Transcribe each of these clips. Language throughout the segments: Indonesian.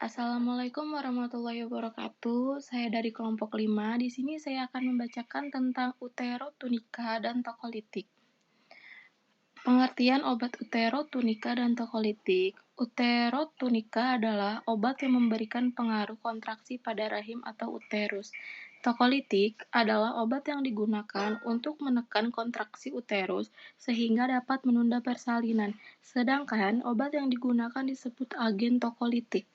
Assalamualaikum warahmatullahi wabarakatuh. Saya dari kelompok 5. Di sini saya akan membacakan tentang Utero Tunica dan Tokolitik. Pengertian obat Utero Tunica dan Tokolitik. Utero Tunica adalah obat yang memberikan pengaruh kontraksi pada rahim atau uterus. Tokolitik adalah obat yang digunakan untuk menekan kontraksi uterus sehingga dapat menunda persalinan. Sedangkan obat yang digunakan disebut agen tokolitik.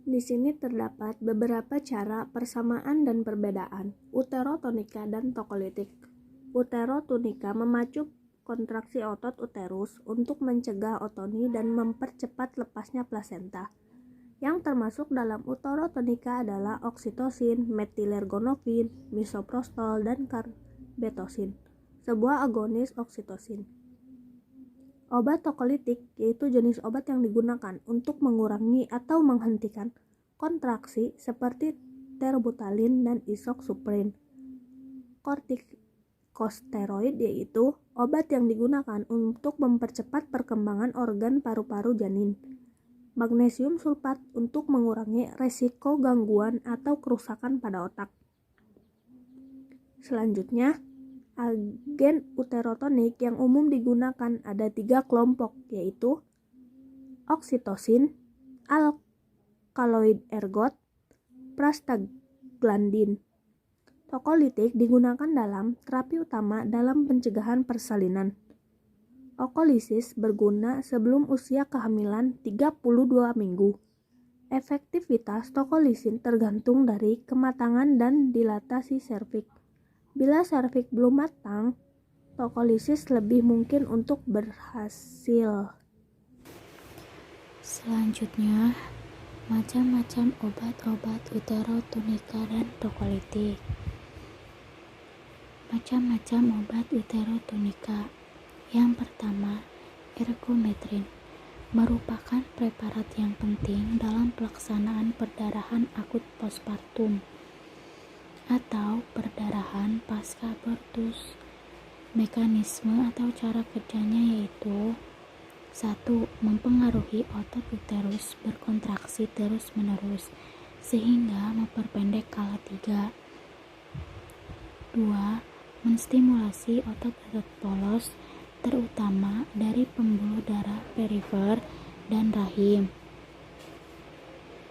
Di sini terdapat beberapa cara persamaan dan perbedaan uterotonika dan tokolitik. Uterotonika memacu kontraksi otot uterus untuk mencegah otoni dan mempercepat lepasnya plasenta. Yang termasuk dalam uterotonika adalah oksitosin, metilergonofin, misoprostol, dan carbetosin, sebuah agonis oksitosin. Obat tokolitik yaitu jenis obat yang digunakan untuk mengurangi atau menghentikan kontraksi seperti terbutalin dan isoxsuprin. Kortikosteroid yaitu obat yang digunakan untuk mempercepat perkembangan organ paru-paru janin. Magnesium sulfat untuk mengurangi resiko gangguan atau kerusakan pada otak. Selanjutnya, agen uterotonik yang umum digunakan ada 3 kelompok, yaitu oksitosin, alkaloid ergot, prostaglandin. Tokolitik digunakan dalam terapi utama dalam pencegahan persalinan. Okolisis berguna sebelum usia kehamilan 32 minggu. Efektivitas tokolisin tergantung dari kematangan dan dilatasi serviks. Bila serviks belum matang, tokolisis lebih mungkin untuk berhasil. Selanjutnya, macam-macam obat-obat uterotonika dan tokolitik. Macam-macam obat uterotonika. Yang pertama, ergometrin merupakan preparat yang penting dalam pelaksanaan perdarahan akut postpartum atau perdarahan pasca abortus. Mekanisme atau cara kerjanya yaitu 1. Mempengaruhi otot uterus berkontraksi terus-menerus sehingga memperpendek kala 3. 2. Menstimulasi otot-otot polos terutama dari pembuluh darah perifer dan rahim.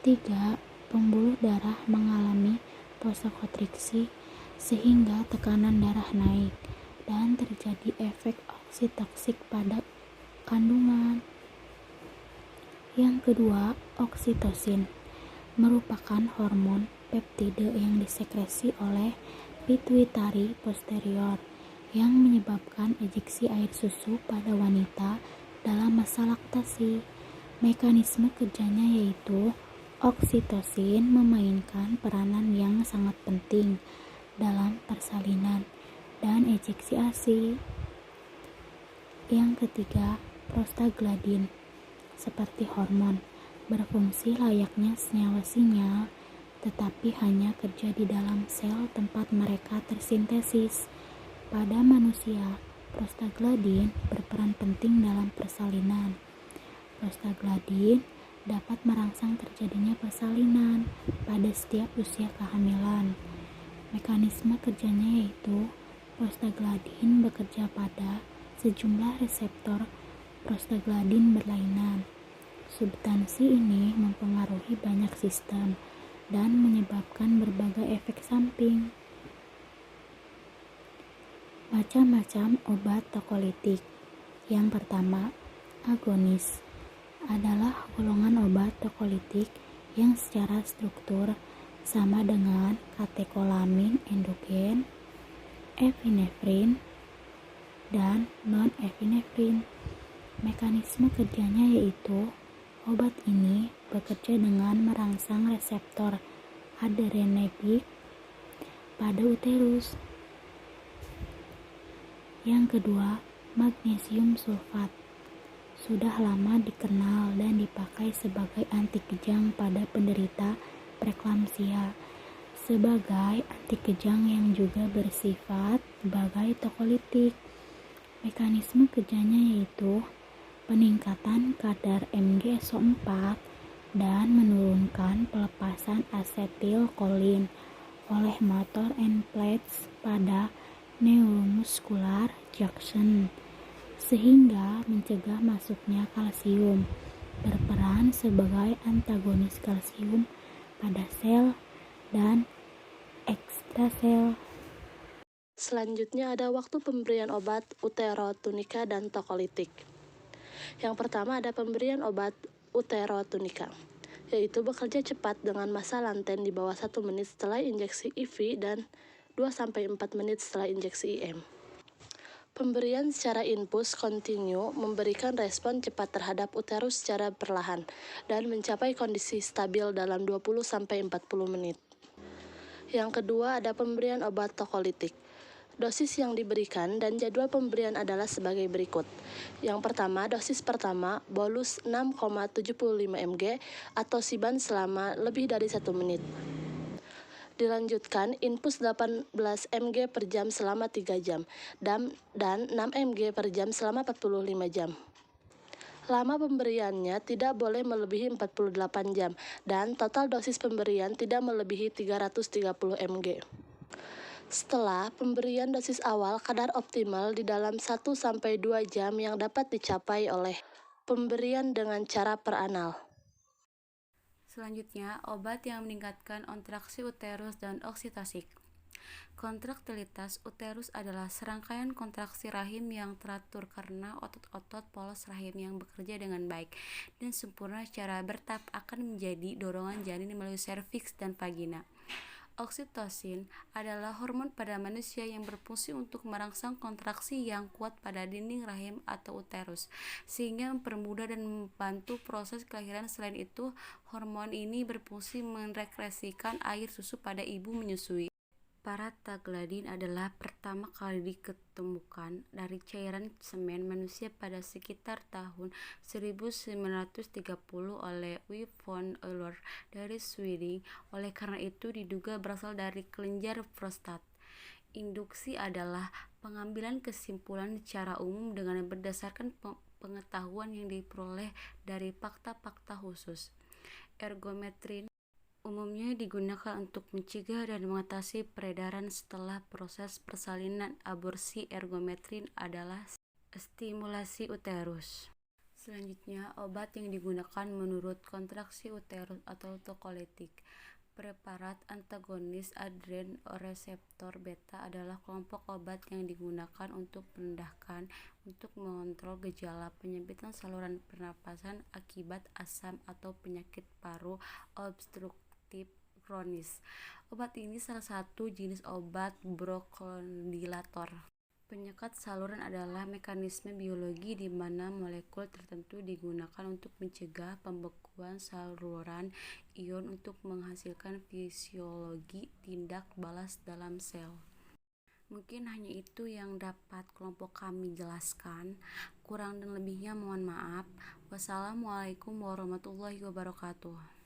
3. Pembuluh darah mengalami vasokonstriksi sehingga tekanan darah naik dan terjadi efek oksitoksik pada kandungan. Yang kedua, oksitosin merupakan hormon peptida yang disekresi oleh pituitari posterior yang menyebabkan ejeksi air susu pada wanita dalam masa laktasi. Mekanisme kerjanya yaitu oksitosin memainkan peranan yang sangat penting dalam persalinan dan ejeksi ASI. Yang ketiga, prostaglandin seperti hormon berfungsi layaknya senyawa sinyal, tetapi hanya kerja di dalam sel tempat mereka tersintesis. Pada manusia, prostaglandin berperan penting dalam persalinan. Prostaglandin dapat merangsang terjadinya persalinan pada setiap usia kehamilan. Mekanisme kerjanya yaitu prostaglandin bekerja pada sejumlah reseptor prostaglandin berlainan. Substansi ini mempengaruhi banyak sistem dan menyebabkan berbagai efek samping. Macam-macam obat tokolitik. Yang pertama, agonis adalah golongan obat tokolitik yang secara struktur sama dengan katekolamin endogen, epinefrin, dan non-epinefrin. Mekanisme kerjanya yaitu obat ini bekerja dengan merangsang reseptor adrenergic pada uterus. Yang kedua, magnesium sulfat sudah lama dikenal dan dipakai sebagai anti kejang pada penderita preeklamsia, sebagai anti kejang yang juga bersifat sebagai tokolitik. Mekanisme kerjanya yaitu peningkatan kadar MgSO4 dan menurunkan pelepasan asetilkolin oleh motor and plates pada neuromuscular junction, sehingga mencegah masuknya kalsium, berperan sebagai antagonis kalsium pada sel dan ekstrasel. Selanjutnya ada waktu pemberian obat uterotunika dan tokolitik. Yang pertama ada pemberian obat uterotunika, yaitu bekerja cepat dengan masa lanten di bawah 1 menit setelah injeksi IV dan 2-4 menit setelah injeksi IM. Pemberian secara infus kontinu memberikan respon cepat terhadap uterus secara perlahan dan mencapai kondisi stabil dalam 20-40 menit. Yang kedua ada pemberian obat tokolitik. Dosis yang diberikan dan jadwal pemberian adalah sebagai berikut. Yang pertama, dosis pertama, bolus 6,75 mg atau siban selama lebih dari 1 menit. Dilanjutkan, infus 18 mg per jam selama 3 jam, dan 6 mg per jam selama 45 jam. Lama pemberiannya tidak boleh melebihi 48 jam, dan total dosis pemberian tidak melebihi 330 mg. Setelah pemberian dosis awal, kadar optimal di dalam 1-2 jam yang dapat dicapai oleh pemberian dengan cara peranal. Selanjutnya, obat yang meningkatkan kontraksi uterus dan oksitosik. Kontraktilitas uterus adalah serangkaian kontraksi rahim yang teratur karena otot-otot polos rahim yang bekerja dengan baik dan sempurna secara bertahap akan menjadi dorongan janin melalui serviks dan vagina. Oksitosin adalah hormon pada manusia yang berfungsi untuk merangsang kontraksi yang kuat pada dinding rahim atau uterus, sehingga mempermudah dan membantu proses kelahiran. Selain itu, hormon ini berfungsi merekresikan air susu pada ibu menyusui. Paratagladin adalah pertama kali diketemukan dari cairan semen manusia pada sekitar tahun 1930 oleh W. von Euler dari Sweden. Oleh karena itu diduga berasal dari kelenjar prostat. Induksi adalah pengambilan kesimpulan secara umum dengan berdasarkan pengetahuan yang diperoleh dari fakta-fakta khusus. Ergometrin umumnya digunakan untuk mencegah dan mengatasi peredaran setelah proses persalinan. Aborsi ergometrin adalah stimulasi uterus. Selanjutnya, obat yang digunakan menurut kontraksi uterus atau tokolitik. Preparat antagonis adrenoreseptor beta adalah kelompok obat yang digunakan untuk merendahkan untuk mengontrol gejala penyempitan saluran pernapasan akibat asam atau penyakit paru obstruktif kronis. Obat ini salah satu jenis obat bronchodilator. Penyekat saluran adalah mekanisme biologi di mana molekul tertentu digunakan untuk mencegah pembekuan saluran ion untuk menghasilkan fisiologi tindak balas dalam sel. Mungkin hanya itu yang dapat kelompok kami jelaskan. Kurang dan lebihnya mohon maaf. Wassalamualaikum warahmatullahi wabarakatuh.